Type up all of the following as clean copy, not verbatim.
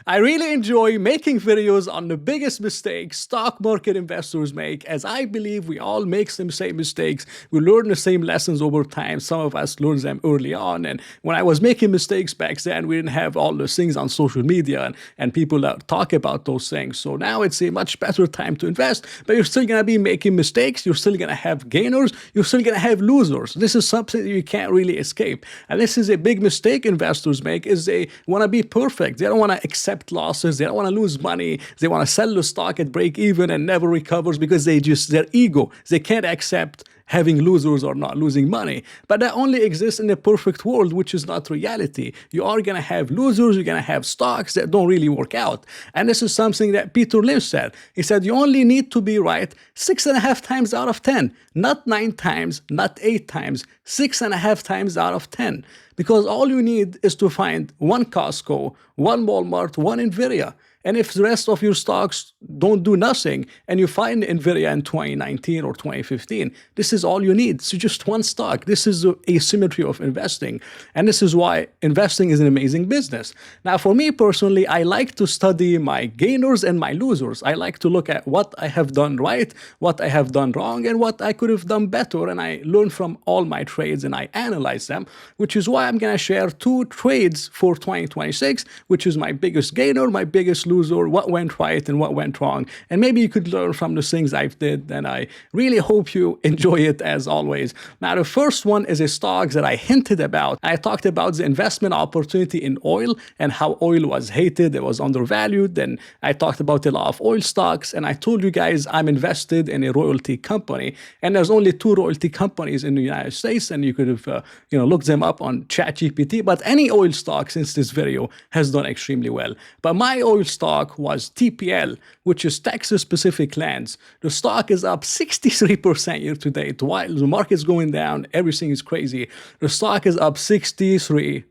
I really enjoy making videos on the biggest mistakes stock market investors make, as I believe we all make some same mistakes. We learn the same lessons over time. Some of us learn them early on. And when I was making mistakes back then, we didn't have all those things on social media and people that talk about those things. So now it's a much better time to invest, but you're still going to be making mistakes. You're still going to have gainers. You're still going to have losers. This is something that you can't really escape. And this is a big mistake investors make, is they want to be perfect. They don't want to accept losses. They don't want to lose money. They want to sell the stock at break even and never recovers because their ego, they can't accept having losers or not losing money. But that only exists in a perfect world, which is not reality. You are going to have losers. You're going to have stocks that don't really work out. And this is something that Peter Lynch said. He said, you only need to be right 6.5 times out of 10, not 9 times, not 8 times, 6.5 times out of 10. Because all you need is to find one Costco, one Walmart, one Nvidia. And if the rest of your stocks don't do nothing and you find Nvidia in 2019 or 2015, this is all you need. So just one stock. This is the asymmetry of investing. And this is why investing is an amazing business. Now, for me personally, I like to study my gainers and my losers. I like to look at what I have done right, what I have done wrong, and what I could have done better. And I learn from all my trades and I analyze them, which is why I'm going to share 2 trades for 2026, which is my biggest gainer, my biggest loser, what went right and what went wrong. And maybe you could learn from the things I've did, and I really hope you enjoy it as always. Now, the first one is a stock that I hinted about. I talked about the investment opportunity in oil and how oil was hated, it was undervalued. Then I talked about a lot of oil stocks, and I told you guys I'm invested in a royalty company, and there's only 2 royalty companies in the United States, and you could have looked them up on ChatGPT. But any oil stock since this video has done extremely well. But my oil stock was TPL, which is Texas Pacific Lands. The stock is up 63% year to date. While the market's going down, everything is crazy. The stock is up 63%.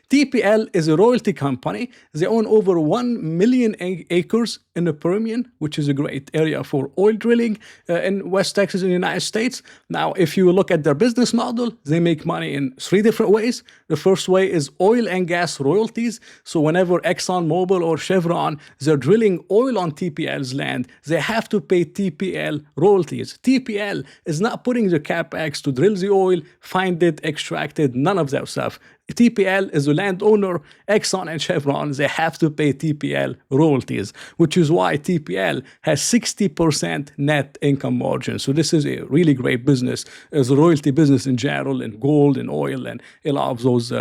TPL is a royalty company. They own over 1 million acres in the Permian, which is a great area for oil drilling in West Texas in the United States. Now, if you look at their business model, they make money in 3 different ways. The first way is oil and gas royalties. So whenever ExxonMobil or Chevron, they're drilling oil on TPL's land, they have to pay TPL royalties. TPL is not putting the capex to drill the oil, find it, extract it, none of that stuff. TPL is a landowner. Exxon and Chevron, they have to pay TPL royalties, which is why TPL has 60% net income margin. So this is a really great business as a royalty business in general, in gold and oil and a lot of those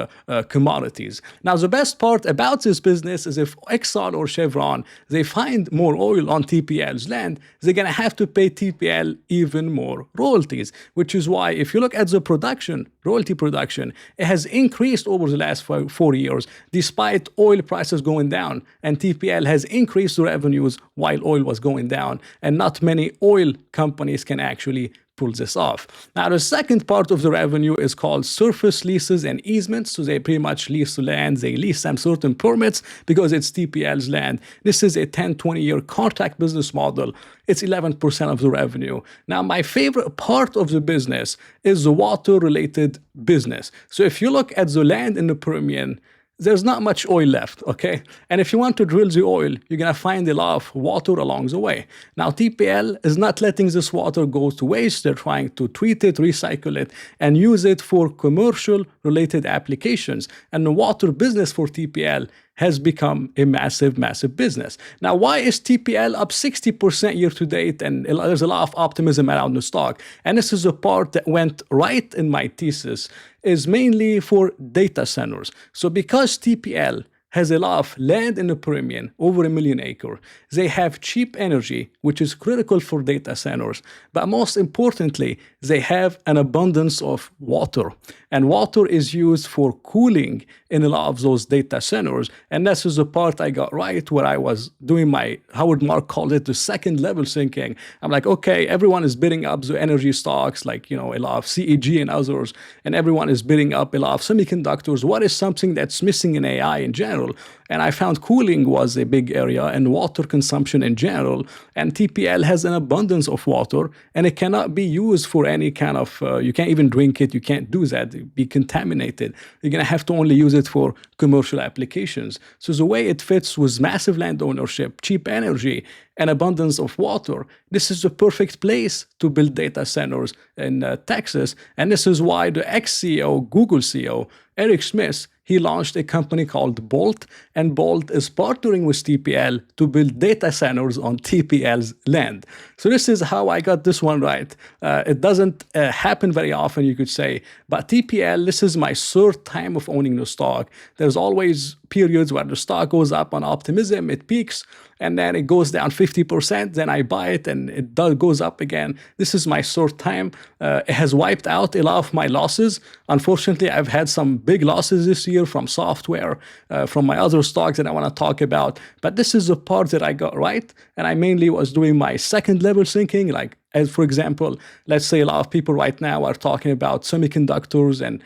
commodities. Now, the best part about this business is if Exxon or Chevron, they find more oil on TPL's land, they're going to have to pay TPL even more royalties, which is why if you look at the production, royalty production, it has increased over the last 4 years, despite oil prices going down. And TPL has increased revenues while oil was going down. And not many oil companies can actually pull this off. Now, the second part of the revenue is called surface leases and easements. So they pretty much lease the land. They lease some certain permits because it's TPL's land. This is a 10, 20-year contract business model. It's 11% of the revenue. Now, my favorite part of the business is the water-related business. So if you look at the land in the Permian, there's not much oil left, okay? And if you want to drill the oil, you're going to find a lot of water along the way. Now, TPL is not letting this water go to waste. They're trying to treat it, recycle it, and use it for commercial-related applications. And the water business for TPL has become a massive, massive business. Now, why is TPL up 60% year to date? And there's a lot of optimism around the stock. And this is the part that went right in my thesis, is mainly for data centers. So because TPL has a lot of land in the Permian, over 1 million acres. They have cheap energy, which is critical for data centers. But most importantly, they have an abundance of water. And water is used for cooling in a lot of those data centers. And this is the part I got right, where I was doing my, Howard Mark called it the second level thinking. I'm like, okay, everyone is bidding up the energy stocks, like, a lot of CEG and others, and everyone is bidding up a lot of semiconductors. What is something that's missing in AI in general? general. And I found cooling was a big area and water consumption in general. And TPL has an abundance of water and it cannot be used for any kind of, you can't even drink it. You can't do that. It'd be contaminated. You're going to have to only use it for commercial applications. So the way it fits with massive land ownership, cheap energy, and abundance of water, this is the perfect place to build data centers in Texas. And this is why the ex-CEO, Google CEO, Eric Schmidt, he launched a company called Bolt, and Bolt is partnering with TPL to build data centers on TPL's land. So this is how I got this one right. It doesn't happen very often, you could say, but TPL, this is my third time of owning the stock. There's always periods where the stock goes up on optimism, it peaks, and then it goes down 50%, then I buy it and it goes up again. This is my third time. It has wiped out a lot of my losses. Unfortunately, I've had some big losses this year from software, from my other stocks that I want to talk about. But this is the part that I got right. And I mainly was doing my second level thinking, like, as for example, let's say a lot of people right now are talking about semiconductors and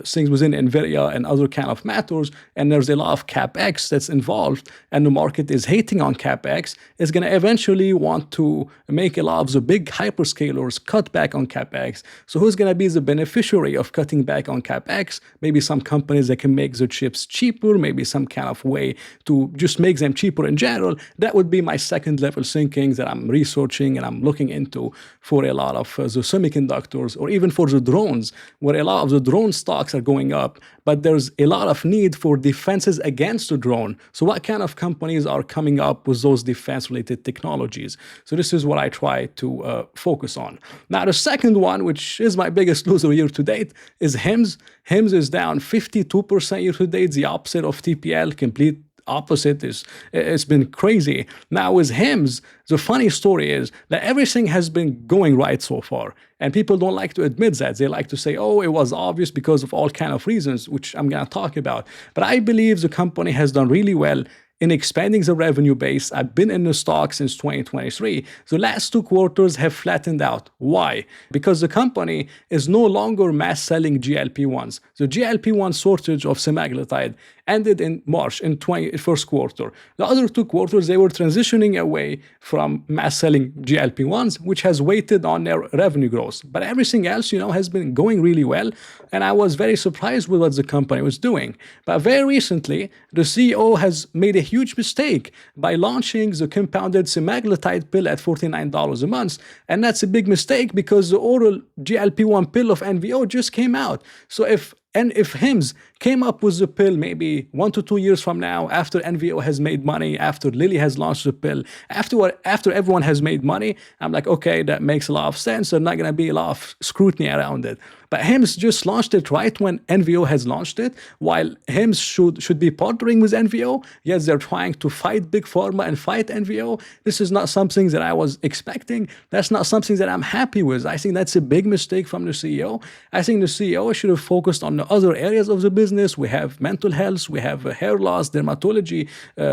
things within NVIDIA and other kind of matters, and there's a lot of CapEx that's involved, and the market is hating on CapEx, is going to eventually want to make a lot of the big hyperscalers cut back on CapEx. So who's going to be the beneficiary of cutting back on CapEx? Maybe some companies that can make the chips cheaper, maybe some kind of way to just make them cheaper in general. That would be my second level thinking that I'm researching and I'm looking into for a lot of the semiconductors, or even for the drones, where a lot of the drone stocks are going up, but there's a lot of need for defenses against the drone. So what kind of companies are coming up with those defense-related technologies? So this is what I try to focus on. Now, the second one, which is my biggest loser year to date, is HIMS. HIMS is down 52% year to date, the opposite of TPL, complete opposite. It's been crazy. Now with HIMS, the funny story is that everything has been going right so far, and people don't like to admit that. They like to say, oh, it was obvious because of all kind of reasons, which I'm going to talk about. But I believe the company has done really well in expanding the revenue base. I've been in the stock since 2023. The last 2 quarters have flattened out. Why? Because the company is no longer mass selling GLP-1s. The GLP-1 shortage of semaglutide ended in March, in first quarter. The other 2 quarters, they were transitioning away from mass selling GLP-1s, which has weighted on their revenue growth. But everything else, has been going really well. And I was very surprised with what the company was doing. But very recently, the CEO has made a huge mistake by launching the compounded semaglutide pill at $49 a month. And that's a big mistake because the oral GLP-1 pill of NVO just came out. So if HIMS came up with the pill maybe 1 to 2 years from now, after NVO has made money, after Lilly has launched the pill, after everyone has made money, I'm like, okay, that makes a lot of sense. There's not going to be a lot of scrutiny around it. But HIMS just launched it right when NVO has launched it, while HIMS should be partnering with NVO. Yes, they're trying to fight Big Pharma and fight NVO. This is not something that I was expecting. That's not something that I'm happy with. I think that's a big mistake from the CEO. I think the CEO should have focused on the other areas of the business. We have mental health, we have hair loss, dermatology,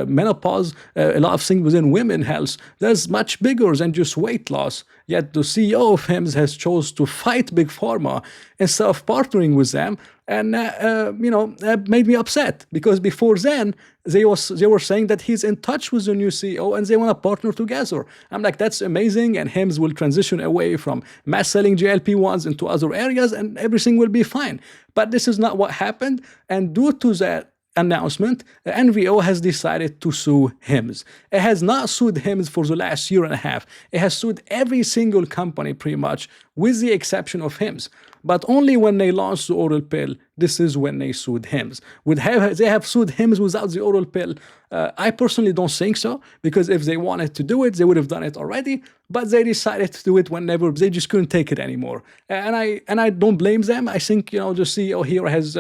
menopause, a lot of things within women health. There's much bigger than just weight loss. Yet the CEO of HIMS has chose to fight Big Pharma instead of partnering with them. And, that made me upset, because before then, they were saying that he's in touch with the new CEO and they want to partner together. I'm like, that's amazing. And HIMS will transition away from mass selling GLP-1s into other areas and everything will be fine. But this is not what happened. And due to that announcement, NVO has decided to sue HIMS. It has not sued HIMS for the last year and a half. It has sued every single company pretty much, with the exception of HIMS. But only when they launched the oral pill, this is when they sued HIMS. They have sued HIMS without the oral pill? I personally don't think so, because if they wanted to do it, they would have done it already. But they decided to do it whenever they just couldn't take it anymore. And I don't blame them. I think, the CEO here has,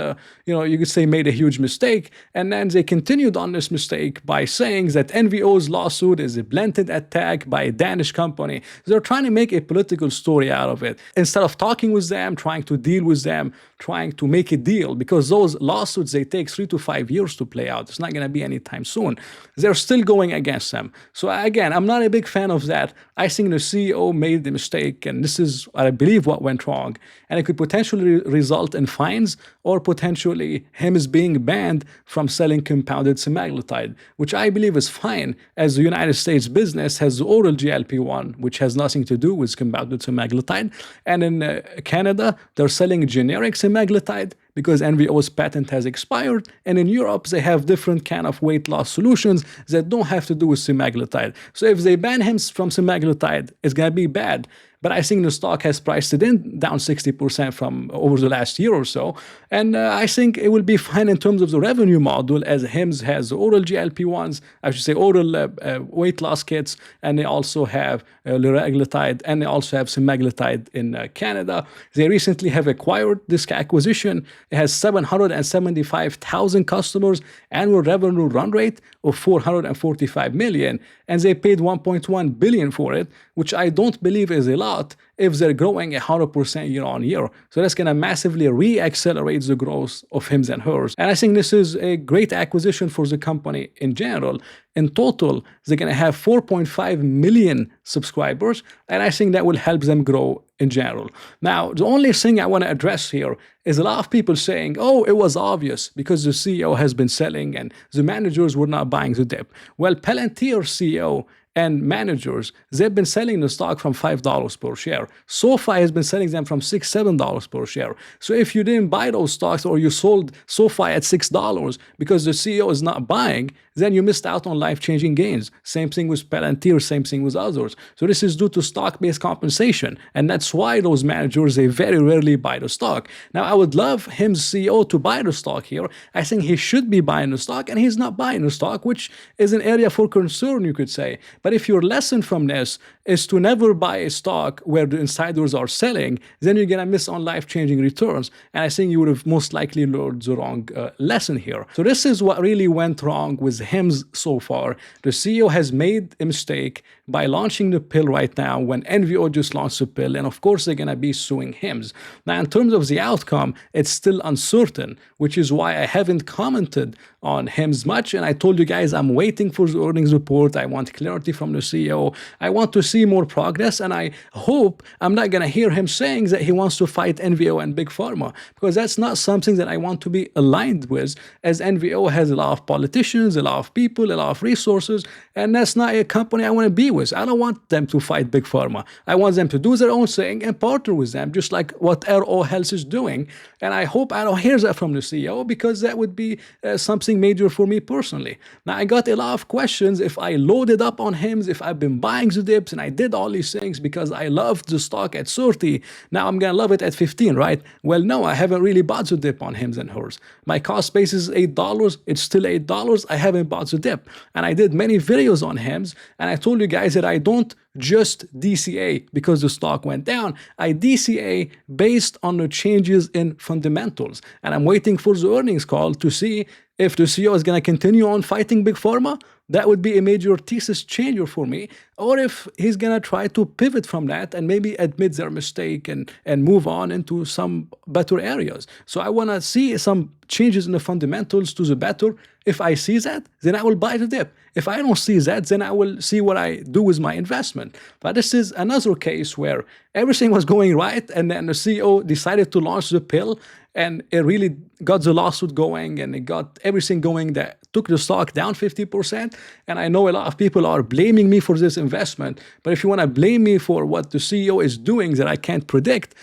you could say, made a huge mistake. And then they continued on this mistake by saying that NVO's lawsuit is a blatant attack by a Danish company. They're trying to make a political story out of it. Instead of talking with them, trying to deal with them, trying to make a deal, because those lawsuits, they take 3 to 5 years to play out. It's not going to be anytime soon. They're still going against them. So again, I'm not a big fan of that. I think the CEO made the mistake, and this is, I believe, what went wrong. And it could potentially result in fines, or potentially him is being banned from selling compounded semaglutide, which I believe is fine, as the United States business has the oral GLP-1, which has nothing to do with compounded semaglutide. And in Canada, they're selling generic semaglutide because NVO's patent has expired. And in Europe, they have different kind of weight loss solutions that don't have to do with semaglutide. So if they ban him from semaglutide, it's going to be bad. But I think the stock has priced it in down 60% from over the last year or so. And I think it will be fine in terms of the revenue model, as Hims has oral GLP-1s, I should say oral weight loss kits, and they also have liraglutide, and they also have semaglutide in Canada. They recently have acquired this acquisition. It has 775,000 customers, annual revenue run rate of 445 million, and they paid 1.1 billion for it, which I don't believe is a lot if they're growing 100% year on year. So that's going to massively re-accelerate the growth of Hims and Hers. And I think this is a great acquisition for the company in general. In total, they're going to have 4.5 million subscribers, and I think that will help them grow in general. Now, the only thing I want to address here is a lot of people saying, oh, it was obvious because the CEO has been selling and the managers were not buying the dip. Well, Palantir CEO and managers, they've been selling the stock from $5 per share. SoFi has been selling them from $6, $7 per share. So if you didn't buy those stocks, or you sold SoFi at $6 because the CEO is not buying, then you missed out on life-changing gains. Same thing with Palantir, same thing with others. So this is due to stock-based compensation. And that's why those managers, they very rarely buy the stock. Now, I would love Hims CEO to buy the stock here. I think he should be buying the stock, and he's not buying the stock, which is an area for concern, you could say. But if your lesson from this is to never buy a stock where the insiders are selling, then you're going to miss on life-changing returns. And I think you would have most likely learned the wrong lesson here. So this is what really went wrong with Hims so far. The CEO has made a mistake by launching the pill right now when NVO just launched the pill. And of course, they're going to be suing Hims. Now, in terms of the outcome, it's still uncertain, which is why I haven't commented on Hims much. And I told you guys, I'm waiting for the earnings report. I want clarity from the CEO. I want to see more progress. And I hope I'm not going to hear him saying that he wants to fight NVO and Big Pharma, because that's not something that I want to be aligned with, as NVO has a lot of politicians, a lot of people, a lot of resources, and that's not a company I want to be with. I don't want them to fight Big Pharma. I want them to do their own thing and partner with them, just like what RO Health is doing. And I hope I don't hear that from the CEO, because that would be something major for me personally. Now, I got a lot of questions if I loaded up on Hims, if I've been buying the dips, and I did all these things because I loved the stock at 30. Now I'm going to love it at 15, right? Well, no, I haven't really bought the dip on Hims and Hers. My cost base is $8. It's still $8. I haven't bought the dip. And I did many videos on Hims, and I told you guys that I don't just DCA because the stock went down. I DCA based on the changes in fundamentals. And I'm waiting for the earnings call to see if the CEO is going to continue on fighting Big Pharma. That would be a major thesis changer for me. Or if he's going to try to pivot from that and maybe admit their mistake and move on into some better areas. So I want to see some changes in the fundamentals to the better. If I see that, then I will buy the dip. If I don't see that, then I will see what I do with my investment. But this is another case where everything was going right, and then the CEO decided to launch the pill, and it really got the lawsuit going, and it got everything going that took the stock down 50%. And I know a lot of people are blaming me for this investment, but if you want to blame me for what the CEO is doing that I can't predict,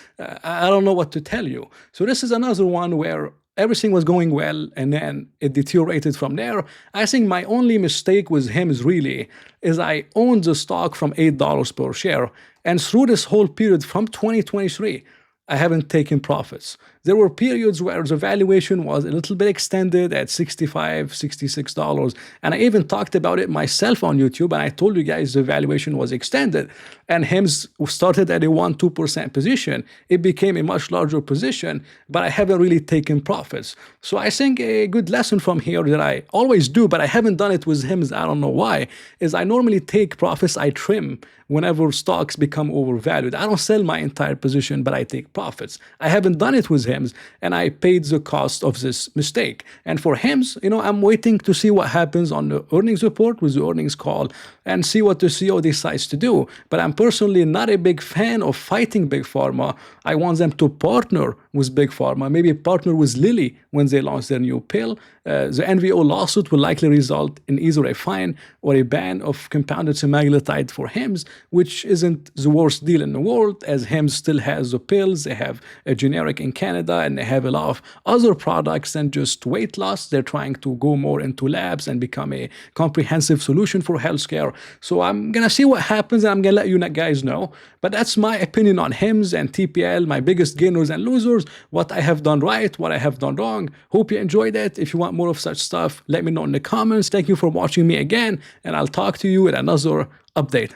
I don't know what to tell you. So this is another one where everything was going well, and then it deteriorated from there. I think my only mistake with Hims really is I owned the stock from $8 per share. And through this whole period from 2023, I haven't taken profits. There were periods where the valuation was a little bit extended at $65, $66. And I even talked about it myself on YouTube, and I told you guys the valuation was extended. And Hims started at a 1-2% position. It became a much larger position, but I haven't really taken profits. So I think a good lesson from here that I always do, but I haven't done it with Hims, I don't know why, is I normally take profits, I trim whenever stocks become overvalued. I don't sell my entire position, but I take make profits. I haven't done it with HIMS, and I paid the cost of this mistake. And for HIMS, I'm waiting to see what happens on the earnings report with the earnings call and see what the CEO decides to do. But I'm personally not a big fan of fighting Big Pharma. I want them to partner with Big Pharma, maybe partner with Lilly when they launch their new pill. The NVO lawsuit will likely result in either a fine or a ban of compounded semaglutide for HIMS, which isn't the worst deal in the world, as HIMS still has the pills, they have a generic in Canada, and they have a lot of other products than just weight loss. They're trying to go more into labs and become a comprehensive solution for healthcare. So I'm going to see what happens, and I'm going to let you guys know. But that's my opinion on HIMS and TPL, my biggest gainers and losers, what I have done right, what I have done wrong. Hope you enjoyed it. If you want more of such stuff, let me know in the comments. Thank you for watching me again, and I'll talk to you in another update.